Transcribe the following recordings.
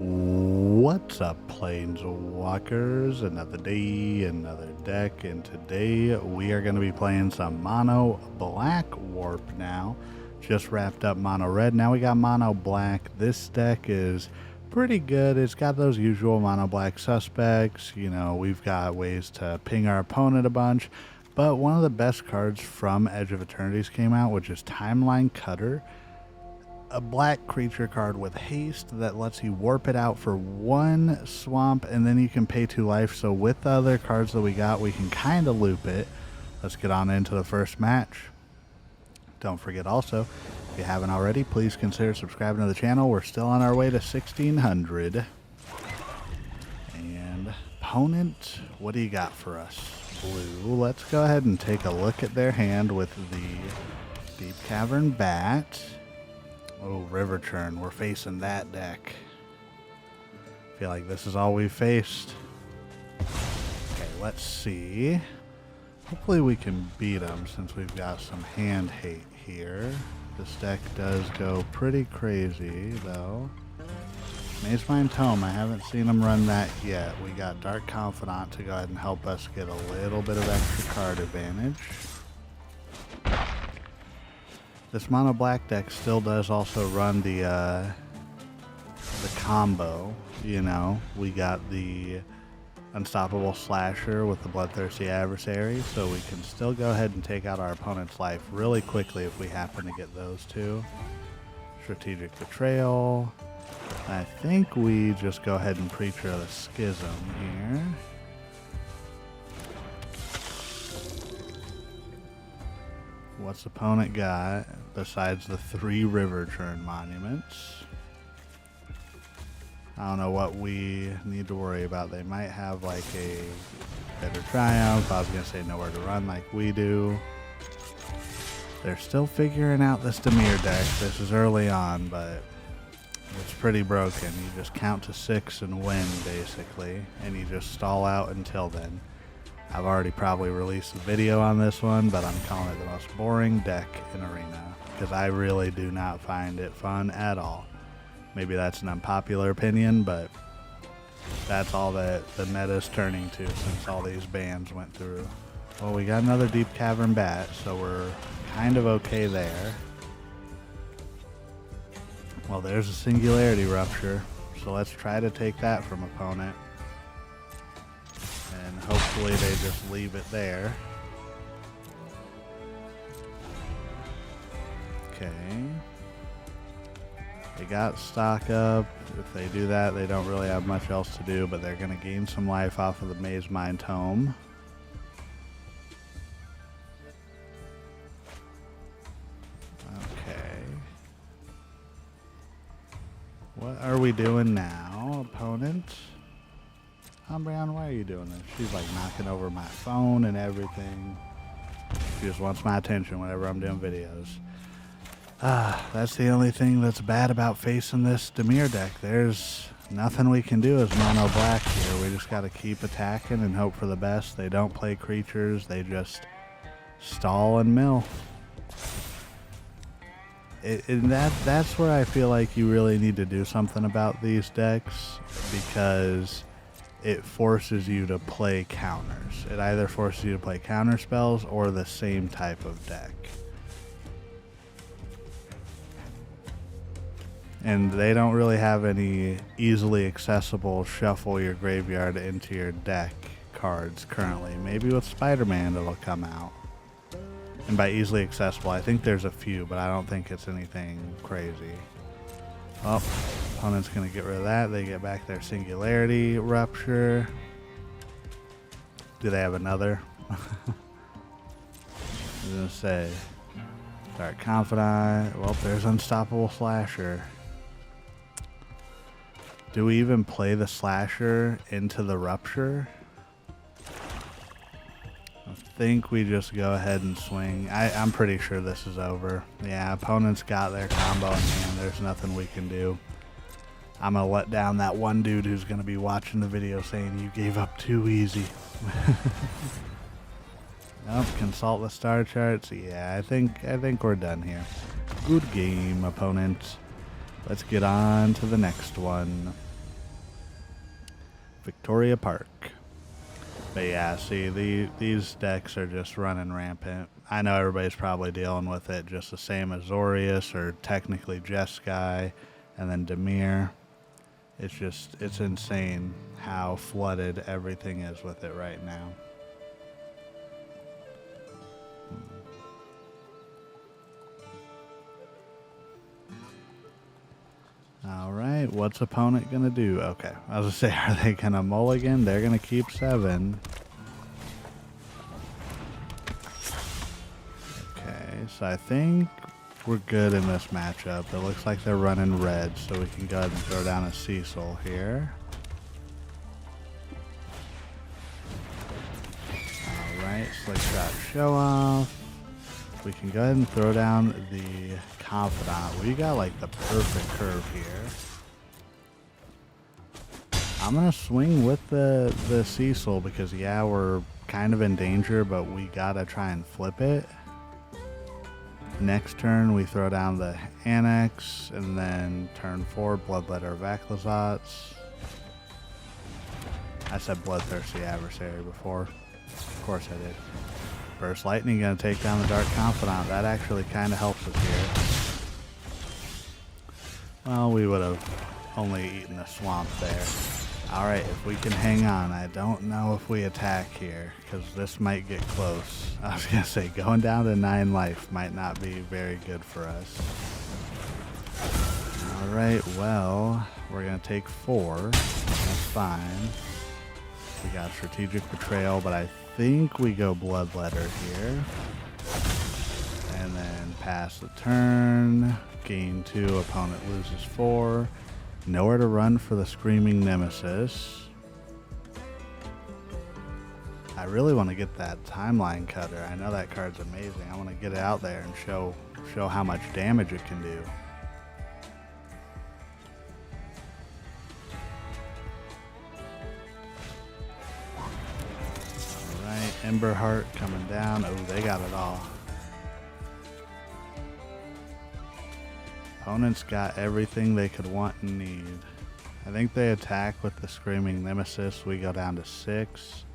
What's up, Planeswalkers? Another day, another deck, and today we are going to be playing some Mono Black Warp now. Just wrapped up Mono Red, now we got Mono Black. This deck is pretty good. It's got those usual Mono Black suspects. You know, we've got ways to ping our opponent a bunch, but one of the best cards from Edge of Eternities came out, which is Timeline Culler. A black creature card with haste that lets you warp it out for one swamp, and then you can pay 2 life. So with the other cards that we got, we can kind of loop it. Let's get on into the first match. Don't forget also, if you haven't already, please consider subscribing to the channel. We're still on our way to 1600. And opponent, what do you got for us? Blue. Let's go ahead and take a look at their hand with the Deep-Cavern Bat. Oh, River Churn. We're facing that deck. I feel like this is all we've faced. Okay, let's see. Hopefully we can beat them since we've got some hand hate here. This deck does go pretty crazy, though. Mazemind Tome, I haven't seen them run that yet. We got Dark Confidant to go ahead and help us get a little bit of extra card advantage. This Mono Black deck still does also run the combo, you know. We got the Unstoppable Slasher with the Bloodthirsty Adversary, so we can still go ahead and take out our opponent's life really quickly if we happen to get those two. Strategic Betrayal. I think we just go ahead and Preacher of the Schism here. What's the opponent got besides the 3 River Churn monuments? I don't know what we need to worry about. They might have like a better Triumph. I was going to say nowhere to run like we do. They're still figuring out this Dimir deck. This is early on, but it's pretty broken. You just count to 6 and win, basically, and you just stall out until then. I've already probably released a video on this one, but I'm calling it the most boring deck in Arena because I really do not find it fun at all. Maybe that's an unpopular opinion, but that's all that the meta's turning to since all these bans went through. Well, we got another Deep-Cavern Bat, so we're kind of okay there. Well, there's a Singularity Rupture, so let's try to take that from opponent. And hopefully they just leave it there. Okay. They got stock up. If they do that, they don't really have much else to do, but they're going to gain some life off of the Mazemind Tome. Okay. What are we doing now, opponent? Brown, why are you doing this? She's like knocking over my phone and everything. She just wants my attention whenever I'm doing videos. That's the only thing that's bad about facing this Dimir deck. There's nothing we can do as Mono Black here. We just got to keep attacking and hope for the best. They don't play creatures. They just stall and mill. And that's where I feel like you really need to do something about these decks, because it forces you to play counters. It either forces you to play counter spells or the same type of deck. And they don't really have any easily accessible shuffle your graveyard into your deck cards currently. Maybe with Spider-Man it'll come out. And by easily accessible, I think there's a few, but I don't think it's anything crazy. Oh, opponent's going to get rid of that. They get back their Singularity Rupture. Do they have another? I was going to say Dark Confidant. Well, there's Unstoppable Slasher. Do we even play the Slasher into the Rupture? I think we just go ahead and swing. I'm pretty sure this is over. Yeah, opponent's got their combo in hand. There's nothing we can do. I'm going to let down that one dude who's going to be watching the video saying you gave up too easy. Nope, consult the star charts. Yeah, I think we're done here. Good game, opponent. Let's get on to the next one. Victoria Park. But yeah, see, these decks are just running rampant. I know everybody's probably dealing with it just the same as Zorius or technically Jeskai and then Dimir. It's insane how flooded everything is with it right now. Alright, what's opponent gonna do? Okay, I was gonna say, are they gonna mulligan? They're gonna keep 7. Okay, so I think we're good in this matchup. It looks like they're running red, so we can go ahead and throw down a Cecil here. Alright, Slick Shot Show Off. We can go ahead and throw down the Confidant. We got like the perfect curve here. I'm gonna swing with the Cecil because yeah, we're kind of in danger, but we gotta try and flip it. Next turn we throw down the Annex, and then turn 4 Bloodletter of Aclazotz. I said Bloodthirsty Adversary before. Of course I did. Burst Lightning gonna take down the Dark Confidant. That actually kind of helps us here. Well, we would have only eaten the swamp there. Alright, if we can hang on. I don't know if we attack here, because this might get close. I was gonna say, going down to 9 life might not be very good for us. Alright, well, we're gonna take 4. That's fine. We got Strategic Betrayal, but I think we go Bloodletter here. And then pass the turn. Gain 2, opponent loses 4. Nowhere to run for the Screaming Nemesis. I really want to get that Timeline Cutter. I know that card's amazing. I want to get it out there and show how much damage it can do. Alright, Ember Heart coming down. Oh, they got it all. Opponents got everything they could want and need. I think they attack with the Screaming Nemesis. We go down to 6.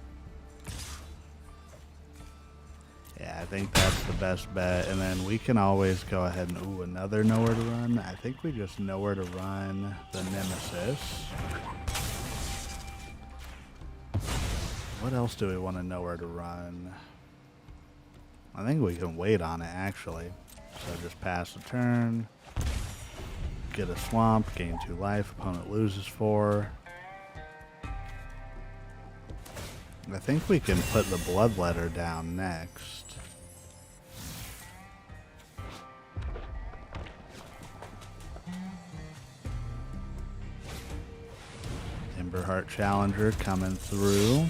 Yeah, I think that's the best bet. And then we can always go ahead and... Ooh, another Nowhere to Run. I think we just Nowhere to Run the Nemesis. What else do we want to Nowhere to Run? I think we can wait on it, actually. So just pass the turn. Get a swamp, gain 2 life, opponent loses 4. I think we can put the Bloodletter down next. Emberheart Challenger coming through.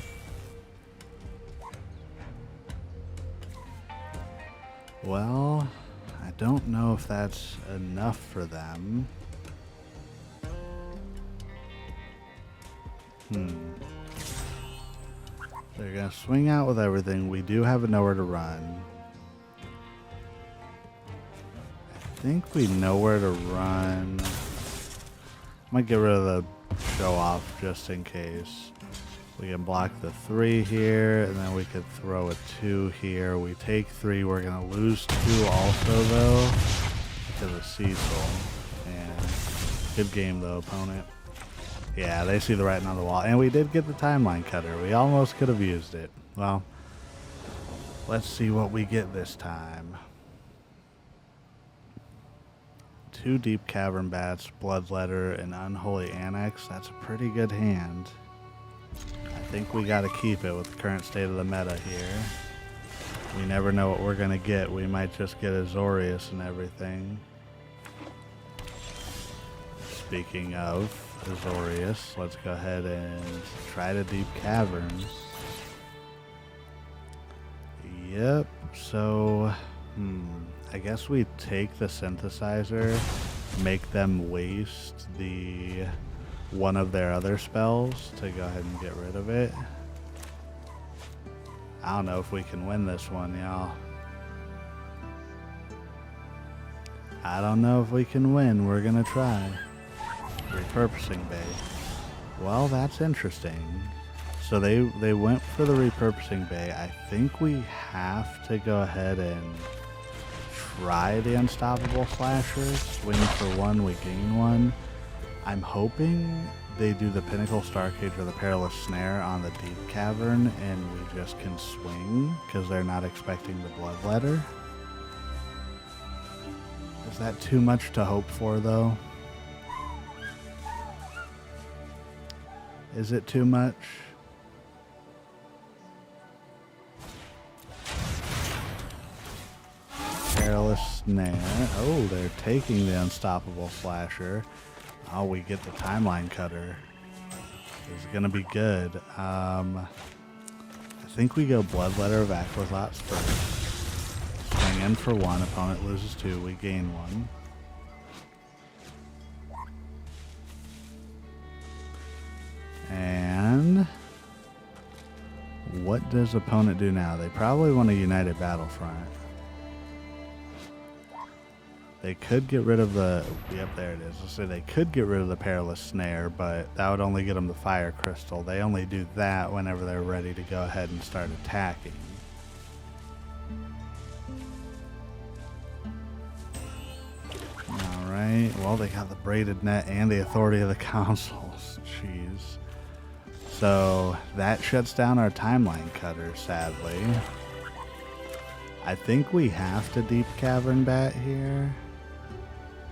Well, I don't know if that's enough for them. They're gonna swing out with everything. We do have a Nowhere to Run. I think we know where to run. Might get rid of the Show Off just in case. We can block the 3 here, and then we could throw a 2 here. We take 3. We're gonna lose 2 also though because of Cecil. And good game though, opponent. Yeah, they see the writing on the wall. And we did get the Timeline Cutter. We almost could have used it. Well, let's see what we get this time. 2 Deep-Cavern Bats, Bloodletter, and Unholy Annex. That's a pretty good hand. I think we got to keep it with the current state of the meta here. We never know what we're going to get. We might just get a Zorius and everything. Speaking of Zorius, let's go ahead and try to Deep Caverns. Yep, so I guess we take the Synthesizer, make them waste the one of their other spells to go ahead and get rid of it. I don't know if we can win this one, y'all. I don't know if we can win. We're gonna try. Repurposing Bay. Well, that's interesting. So they went for the repurposing bay. I think we have to go ahead and try the unstoppable slasher. Swing for one, we gain one. I'm hoping they do the Pinnacle Starcage or the Perilous Snare on the Deep Cavern and we just can swing because they're not expecting the Bloodletter. Is that too much to hope for though? Is it too much? Perilous Snare. Oh, they're taking the Unstoppable Slasher. Oh, we get the Timeline Cutter. This is going to be good. I think we go Bloodletter of Aclazotz first. Swing in for one. Opponent loses two. We gain one. And what does opponent do now? They probably want a United Battlefront. They could get rid of the... Yep, there it is. Let's say they could get rid of the Perilous Snare, but that would only get them the Fire Crystal. They only do that whenever they're ready to go ahead and start attacking. Alright, well, they got the Braided Net and the Authority of the Councils. Jeez. So, that shuts down our Timeline Cutter, sadly. I think we have to Deep-Cavern Bat here.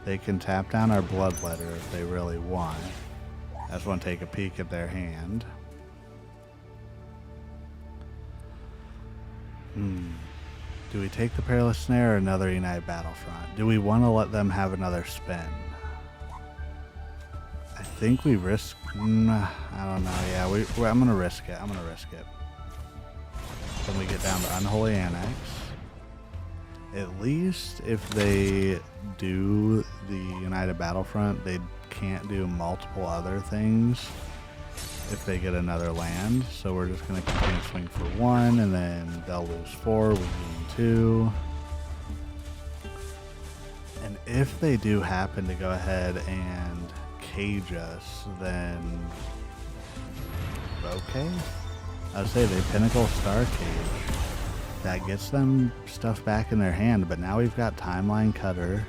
They can tap down our Bloodletter if they really want. I just want to take a peek at their hand. Do we take the Perilous Snare or another United Battlefront? Do we want to let them have another spin? I think we risk... I don't know. Yeah, I'm going to risk it. I'm going to risk it. Then we get down to Unholy Annex. At least if they do the United Battlefront, they can't do multiple other things if they get another land. So we're just going to continue to swing for one, and then they'll lose four, we gain two. And if they do happen to go ahead and cage us, then okay. I would say they Pinnacle Starcage. That gets them stuff back in their hand, but now we've got Timeline Cutter.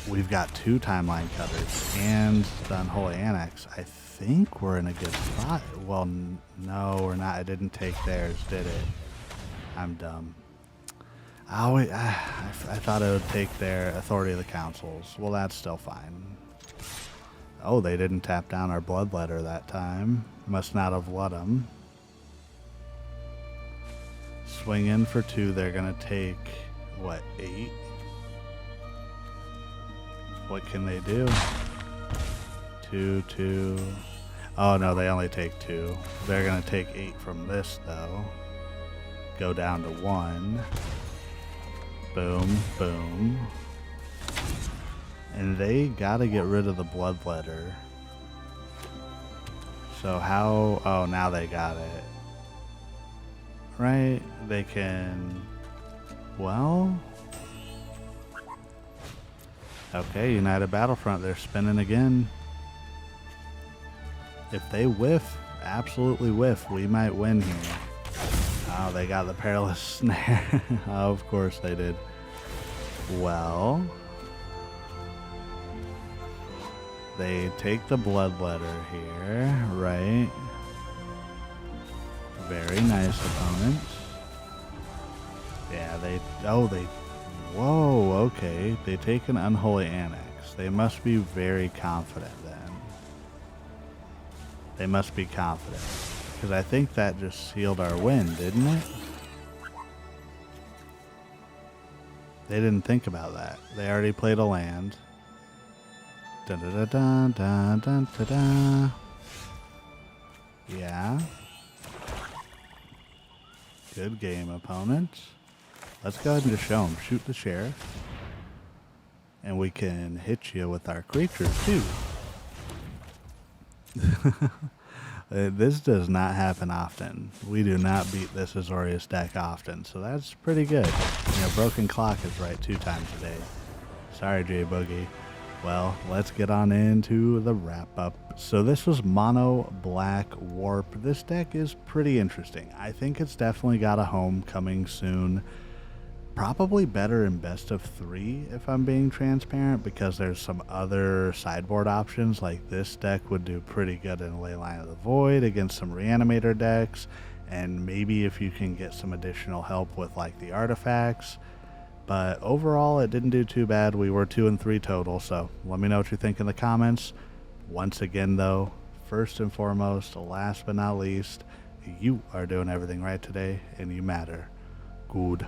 We've got two Timeline Cutters and the Unholy Annex. I think we're in a good spot. Well, no, we're not. I didn't take theirs, did it? I'm dumb. Oh, I thought it would take their Authority of the Councils. Well, that's still fine. Oh, they didn't tap down our Bloodletter that time. Must not have let them. Swing in for two. They're going to take, what, 8? What can they do? 2, 2. Oh, no, they only take 2. They're going to take 8 from this, though. Go down to 1. Boom, boom. And they got to get rid of the Bloodletter. So how... Oh, now they got it. Right? They can... Well... Okay, United Battlefront, they're spinning again. If they whiff, absolutely whiff, we might win here. Oh, they got the Perilous Snare. Oh, of course they did. Well... They take the Bloodletter here, right? Very nice opponents. Yeah, they... Oh, they... Whoa, okay. They take an Unholy Annex. They must be very confident then. They must be confident. Because I think that just sealed our win, didn't it? They didn't think about that. They already played a land. Dun da da da da da da da. Yeah. Good game, opponents. Let's go ahead and just show them. Shoot the sheriff. And we can hit you with our creatures, too. This does not happen often. We do not beat this Azorius deck often, so that's pretty good. You know, Broken Clock is right 2 times a day. Sorry, J Boogie. Well, let's get on into the wrap-up. So this was Mono Black Warp. This deck is pretty interesting. I think it's definitely got a home coming soon. Probably better in best of 3 if I'm being transparent, because there's some other sideboard options. Like this deck would do pretty good in Leyline of the Void against some Reanimator decks, and maybe if you can get some additional help with like the artifacts. But overall, it didn't do too bad. We were 2 and 3 total, so let me know what you think in the comments. Once again though, first and foremost, last but not least, you are doing everything right today, and you matter. Goodbye.